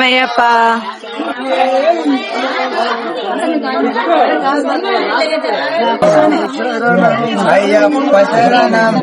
శరణమయ్యప్ప అయ్యప్ప శరణం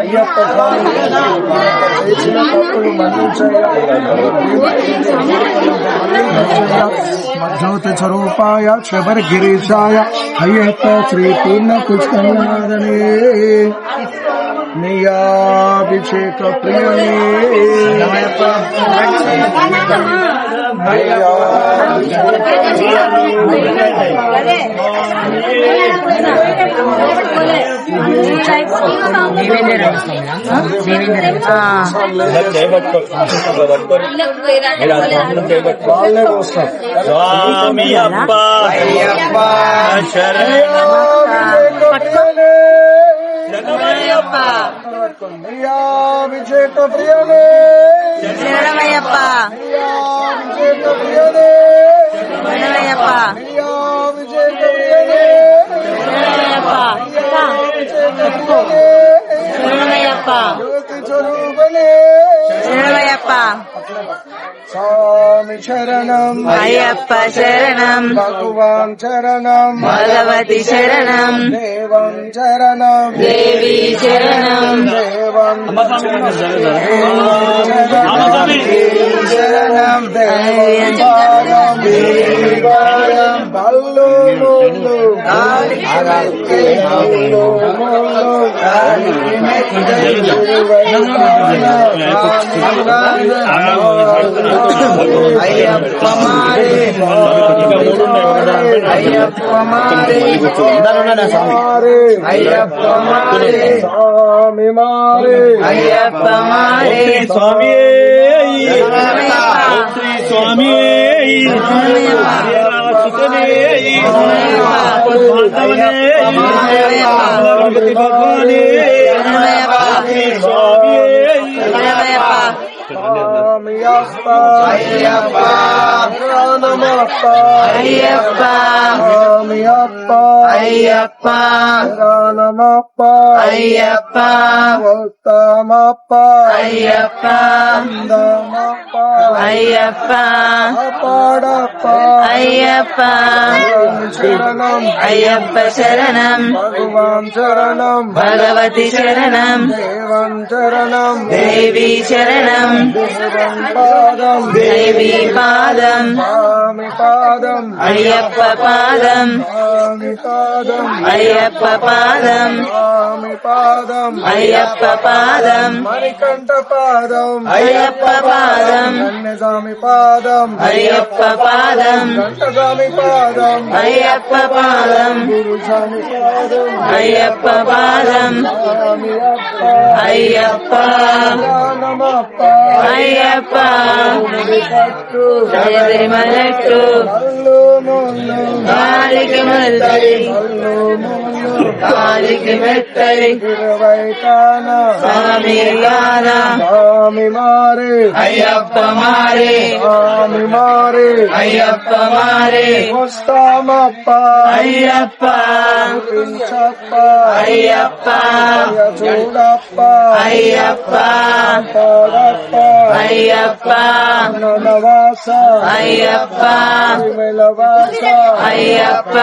అయ్యప్ప మధ్యోత స్వరూపాయ శబర గిరీశాయ అయ్యప్ప శ్రీ పూర్ణ పుష్కరనాథనే నియాభిషేక ప్రియనే స్వామి అప్ప అయ్యప్ప శరణమయ్యప్ప నియాభిషేక ప్రియనే శరణమయ్యప్ప నియాభిషేక ప్రియనే శరణమయ్యప్ప నియాభిషేక ప్రియనే శరణమయ్యప్ప శరణమయ్యప్ప జ్యోతి స్వరూపనే శరణమయ్యప్ప స్వామి శరణం అయ్యప్ప శరణం భగవాన్ శరణం భగవతి శరణం దేవం శరణం దేవి శరణం దేవం శరణం బల్లు ముళ్ళు అయ్యప్ప మారే అయ్యప్ప మారే అయ్యప్ప మారే స్వామి మారే అయ్యప్ప మారే స్వామి శ్రీ స్వామి గణపతి భగవానే స్వామి స్వామి అప్ప అయ్యప్ప శరణమప్ప అయ్యప్ప స్వామి అప్ప అయ్యప్ప శరణమప్ప అయ్యప్ప ఉత్తమప్ప అయ్యప్ప అందమప్ప అయ్యప్ప పాడప్ప అయ్యప్ప శరణం అయ్యప్ప శరణం భగవాన్ శరణం భగవతి శరణం దేవం శరణం దేవి శరణం దేవం పాదం దేవి పాదం స్వామి పాదం అయ్యప్ప పాదం స్వామి పాదం అయ్యప్ప పాదం స్వామి పాదం అయ్యప్ప పాదం మణికంఠ పాదం అయ్యప్ప పాదం కన్యస్వామి పాదం అయ్యప్ప పాదం కంఠస్వామి పాదం అయ్యప్ప పాదం గురుస్వామి పాదం అయ్యప్ప పాదం స్వామి అప్ప అయ్యప్ప శరణమప్ప అయ్యప్ప పట్టు శబరిమలట్టు కళ్ళు ముళ్ళు కాలికి ముల్తడి కళ్ళు ముళ్ళు కాలికి మెత్తడి 20 తాన స్వామి గాన స్వామి మారే అయ్యప్ప మారే స్వామి మారే అయ్యప్ప మారే వస్తామప్ప అయ్యప్ప పించప్ప అయ్యప్ప చూడప్ప అయ్యప్ప పాడప్ప అయ్యప్ప నవాస అయ్యప్ప విమలవాస అయ్యప్ప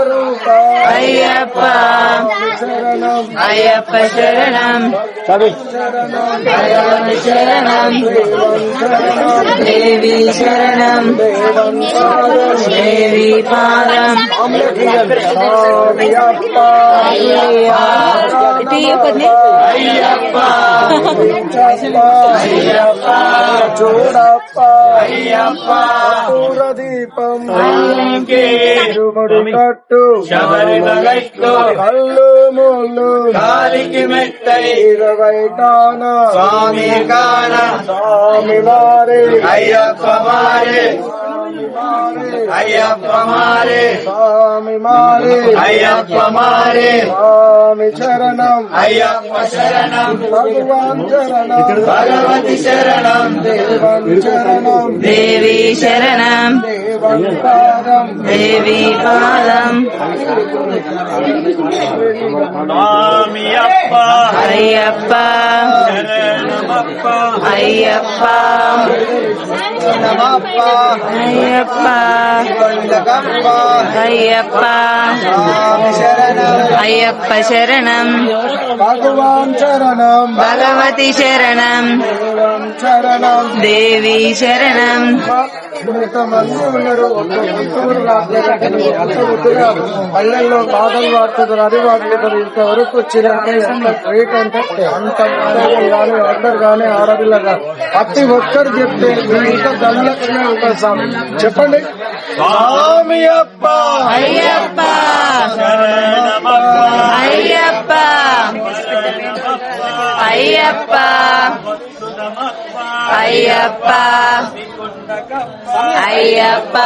రూప అయ్యప్ప శరణం అయ్యప్ప శరణం శరణం భగవతి శరణం దేవి శరణం దేవి పాదం స్వామి అప్ప అయ్యప్ప అయ్యప్ప చూడప్ప అయ్యప్ప పూర దీపం తిరుముడి కట్టు శబరిమలైకు కళ్ళు ముళ్ళు కాలికి మెట్టై 20 కాన స్వామి గాన స్వామి వారే అయ్యప్ప మారే అయ్యప్ప మారే స్వామి మారే అయ్యప్ప మారే స్వామి చరణం అయ్యప్ప శరణం భగవాన్ చరణం భగవతి శరణం దేవన్ చరణం దేవి శరణం దేవన్ పాదం దేవి పాదం స్వామి అప్ప అయ్యప్ప శరణమప్ప అయ్యప్ప నమప్ప అయ్యప్ప కొండగప్ప అయ్యప్ప స్వామి శరణం అయ్యప్ప శరణం భగవాన్ చరణం భగవతి శరణం దేవన్ చరణం దేవి శరణం ఇంతమంది ఉన్నారు పల్లెల్లో బాధలు వాడుతున్నారు అది వాడుతున్నారు ఇంతవరకు వచ్చిన రేట్ అంటే అంత కానీ అందరు కానీ ఆడపిల్ల కానీ ప్రతి ఒక్కరు చెప్తే ఇంకా ధనలక్ష్మి ఉంటుంది స్వామి చెప్పండి స్వామి అప్ప అయ్యప్ప శరణమప్ప అయ్యప్ప అయ్యప్ప అయ్యప్ప అయ్యప్ప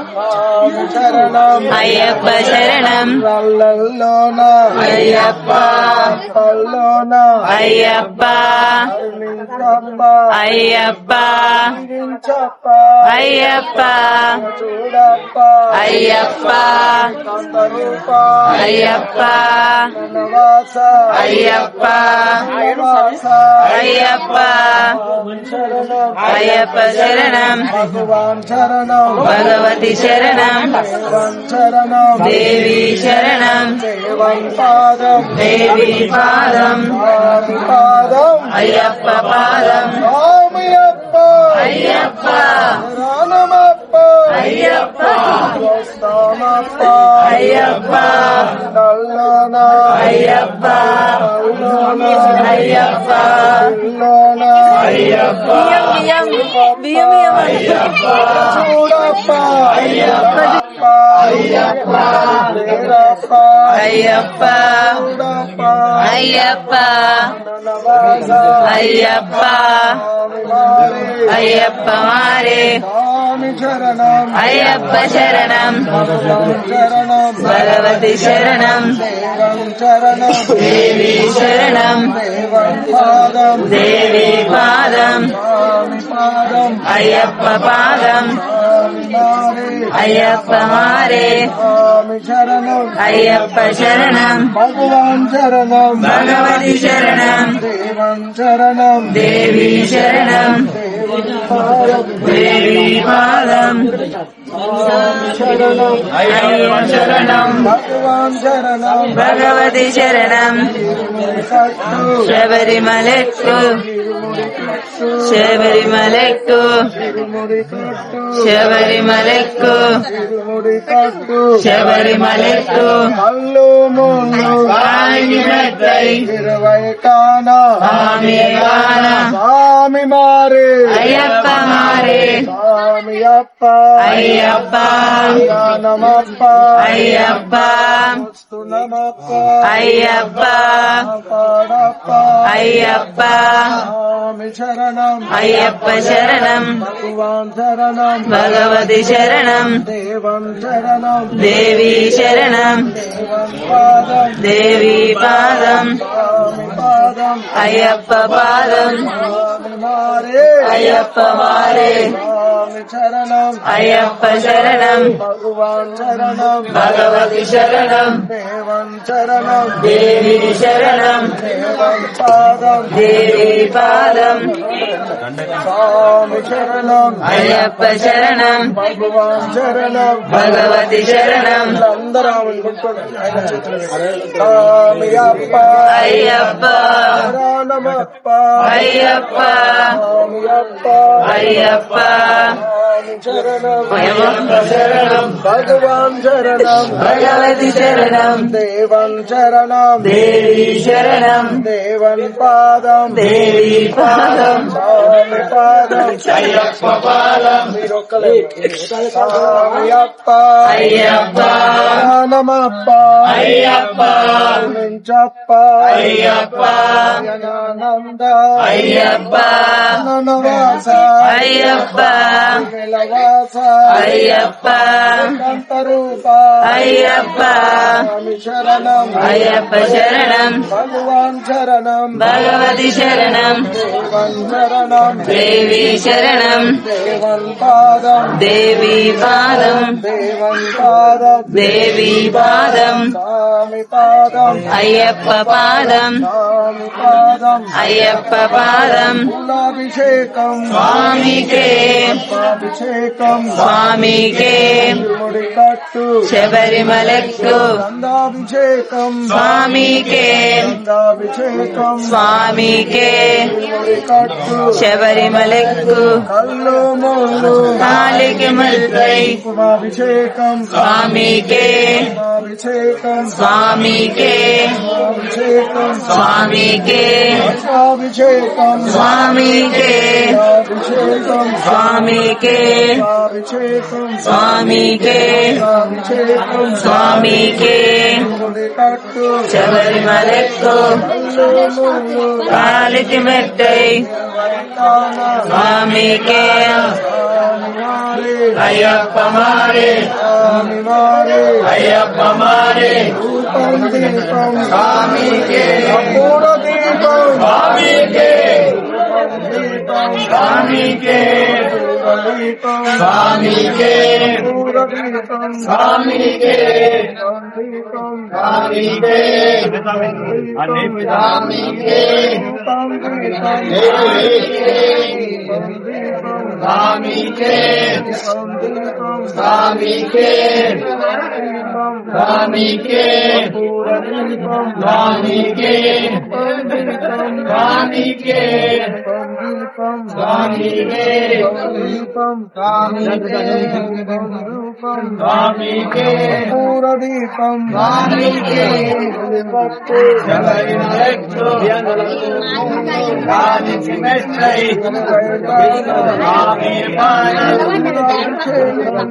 స్వామి శరణం అయ్యప్ప శరణం రాళ్ళల్లోన అయ్యప్ప పల్లోన అయ్యప్ప అరుణించప్ప అయ్యప్ప అరుణించప్ప అయ్యప్ప చూడప్ప అయ్యప్ప కందరూప అయ్యప్ప వనవాస అయ్యప్ప శ్రీనివాస అయ్యప్ప శరణం అయ్యప్ప శరణం భగవాన్ శరణం భగవతి శరణం దేవన్ చరణం దేవి శరణం దేవన్ పాదం దేవి పాదం స్వామి పాదం అయ్యప్ప పాదం స్వామి అప్ప అయ్యప్ప రానమప్ప అయ్యప్ప వస్తామప్ప అయ్యప్ప నల్లోన అయ్యప్ప నల్లోన అయ్యప్ప నల్లోన అయ్యప్ప చూడప్ప అయ్యప్ప అయ్యప్ప వీరప్ప అయ్యప్ప చూడప్ప అయ్యప్ప వనవాస అయ్యప్ప స్వామి వారే అయ్యప్ప మారే స్వామి శరణం అయ్యప్ప శరణం భగవాన్ చరణం భగవతి శరణం దేవం చరణం దేవి శరణం దేవం పాదం దేవి పాదం స్వామి పాదం అయ్యప్ప పాదం స్వామి మారే అయ్యప్ప మారే స్వామి శరణం అయ్యప్ప శరణం భగవాన్ చరణం భగవతి శరణం దేవం చరణం దేవి శరణం దేవం పాదం దేవి పాదం స్వామి శరణం అయ్యప్ప శరణం భగవాన్ చరణం భగవతి శరణం కట్టు శబరిమలెక్కు తిరుముడి శబరిమలెక్కు కట్టు శబరిమలెక్కు తిరుముడి కట్టు శబరిమలెక్కు కళ్ళు ముళ్ళు కాలికి మెట్టై 20 కాన స్వామి గాన స్వామి మారే అయ్యప్ప మారే స్వామి అప్ప అయ్యప్ప నమప్ప అయ్యప్ప వస్తునమప్ప అయ్యప్ప పాడప్ప అయ్యప్ప స్వామి శరణం అయ్యప్ప శరణం భగవాన్ శరణం భగవతి శరణం దేవం శరణం దేవి శరణం దేవం పాదం దేవి పాదం స్వామి పాదం అయ్యప్ప పాదం స్వామి మారే అయ్యప్ప మారే స్వామి శరణం అయ్యప్ప శరణం భగవాన్ శరణం భగవతి శరణం దేవం శరణం దేవి శరణం దేవం పాదం దేవి పాదం స్వామి శరణం అయ్యప్ప శరణం భగవాన్ శరణం భగవతి శరణం అందరూ ఆయన చేతులు పెట్టి. స్వామి అప్ప అయ్యప్ప శరణమప్ప అయ్యప్ప స్వామి అప్ప అయ్యప్ప శరణం భగవాన్ శరణం భగవతి శరణం దేవం శరణం దేవి శరణం దేవన్ పాదం దేవి పాదం స్వామి పాదం అయ్యప్ప పాదం స్వామియప్ప అయ్యప్ప నమప్ప అయ్యప్ప నుంచప్ప అయ్యప్ప జనానంద అయ్యప్ప ననవాస అయ్యప్ప వెలవాస అయ్యప్ప కంతరూప అయ్యప్ప స్వామి శరణం అయ్యప్ప శరణం భగవాన్ శరణం భగవతి శరణం దేవన్ శరణం దేవి శరణం దేవన్ పాదం దేవి పాదం దేవన్ పాదం దేవి పాదం స్వామి పాదం అయ్యప్ప పాదం స్వామి పాదం అయ్యప్ప పాదం కులాభిషేకం స్వామికే అభిషేకం స్వామికే ముడి కట్టు శబరిమలెక్కు గంధాభిషేకం స్వామికే గంధాభిషేకం స్వామికే ముడి కట్టు శబరిమలెక్కు కళ్ళు ముళ్ళు కాలికి ముల్పై కుమాభిషేకం స్వామికే అభిషేకం స్వామికే అభిషేకం స్వామికే అభిషేకం స్వామికే అభిషేకం స్వామికే అభిషేకం స్వామికే అభిషేకం స్వామికే ముడి కట్టు శబరిమలెక్కు కళ్ళు ముళ్ళు కాలికి మెట్టై స్వామికే అయ్యప్ప మారే స్వామి మారే అయ్యప్ప మారే రూపం దీపం స్వామికే అపూర్వ దీపం స్వామికే దీపం స్వామికే దీపం స్వామికే అపూర్వ దీపం స్వామికే దీపం స్వామికే స్వామికే రూపం దీపం స్వామికే దీపం స్వామికే దీపం స్వామికే అపూర్వ దీపం స్వామికే స్వామికే దీపం స్వామికే దీపం రూపం స్వామికే పూరదీపం స్వామికే శబరిమలెక్కు కాలికి మెట్టై స్వామి పాదం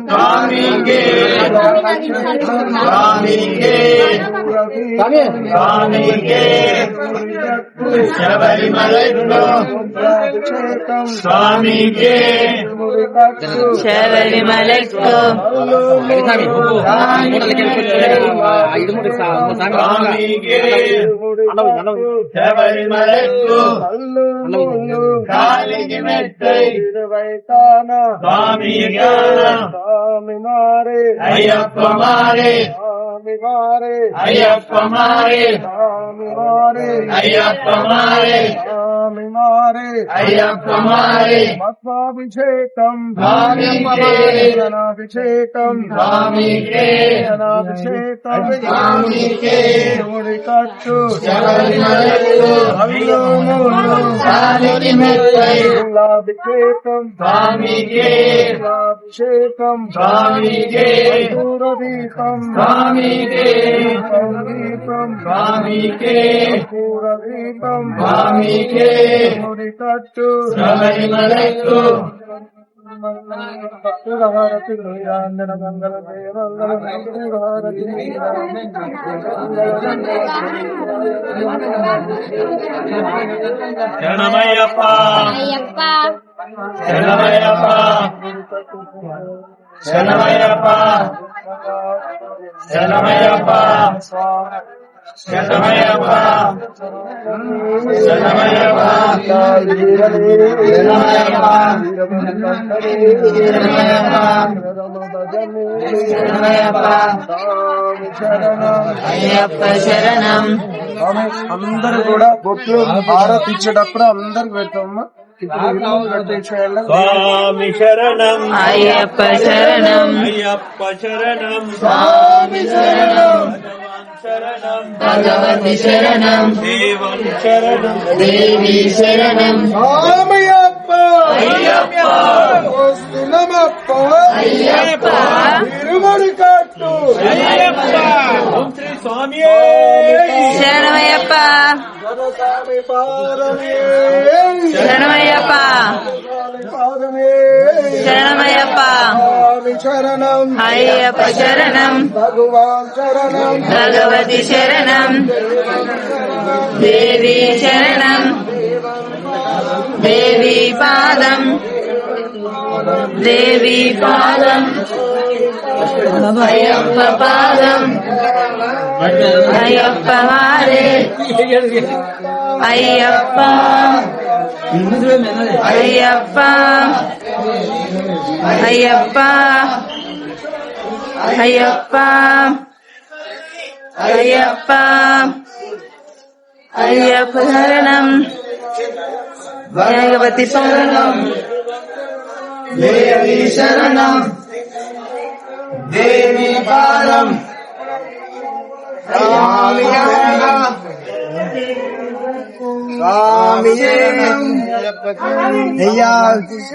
స్వామికే స్వామికే స్వామికే శబరిమలెక్కు స్వామికే శబరిమలెక్కు స్వామికే శబరిమలెక్కు కాలికి మెట్టై స్వామి జ్ఞాన స్వామి మారే అయ్యప్ప మారే స్వామి మారే అయ్యప్ప మారే స్వామి మారే అయ్యప్ప మారే స్వామి మారే అయ్యప్ప మారే భస్మాభిషేకం స్వామికే జనాభిషేకం స్వామికే జనాభిషేకం స్వామికే ముడి కట్టు శబరిమలెక్కు కాలికి మెట్టై కులాభిషేకం స్వామికే అభిషేకం స్వామికే పూరదీపం స్వామికే దీపం స్వామికే పూరదీపం స్వామికే ముడి కట్టు శబరిమలెక్కు భక్తులహారతి గృహ్యాంజన మంగళ దేవంగళ భక్తులహారతి శరణమయ్యప్ప అయ్యప్ప శరణమయ్యప్ప శరణమయ్యప్ప శరణమయ్యప్ప శరణమయ్యప్ప శరణమయ్యప్ప అయ్యప్ప శరణం అందరు కూడా బొట్లు ఆరతిచ్చేటప్పుడు అందరికి పెట్టమ్మా పెట్టేసేయాలి స్వామి శరణం అయ్యప్ప శరణం అయ్యప్ప శరణం స్వామి శరణం శరణం భగవతి శరణం దేవం శరణం దేవి శరణం స్వామియప్ప అయ్యప్ప వస్తున్న శరణమప్ప అయ్యప్ప తిరుమడి కట్టు ఓం శ్రీ స్వామి శరణమయ్యప్ప స్వామి పాదమే శరణమయ్యప్ప పాదమే శరణమయ్యప్ప స్వామి శరణం అయ్యప్ప శరణం భగవాన్ శరణం భగవతి శరణం దేవి శరణం దేవి పాదం దేవి పాదం అయ్యప్ప పాదం అయ్యప్ప వారే అయ్యప్ప అయ్యప్ప అయ్యప్ప అయ్యప్ప అయ్యప్ప అయ్యప్ప శరణం భగవతి శరణం దేవి శరణం దేవి పాదం స్వామి శరణం స్వామి శరణం అయ్యా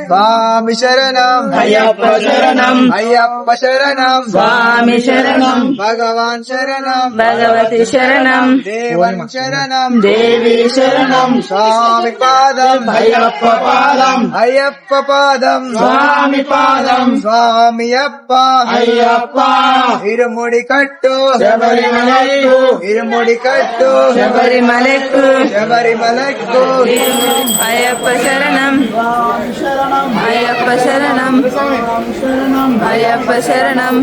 స్వామి శరణం అయ్యప్ప శరణం అయ్యప్ప శరణం స్వామి శరణం భగవాన్ శరణం భగవతి శరణం దేవన్ శరణం దేవి శరణం స్వామి పాదం అయ్యప్ప పాదం అయ్యప్ప పాదం స్వామి పాదం స్వామి అప్ప అయ్యప్ప ఇరుముడి కట్టు శబరిమలైకు ఇరుముడి కట్టు శబరిమలైకు శబరిమలకు అయ్యప్ప శరణం అయ్యప్ప శరణం అయ్యప్ప శరణం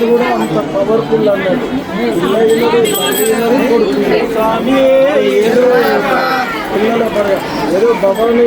కూడా అంత పవర్ఫుల్ అన్నట్టు స్వామి పిల్లల ఏదో భవానీ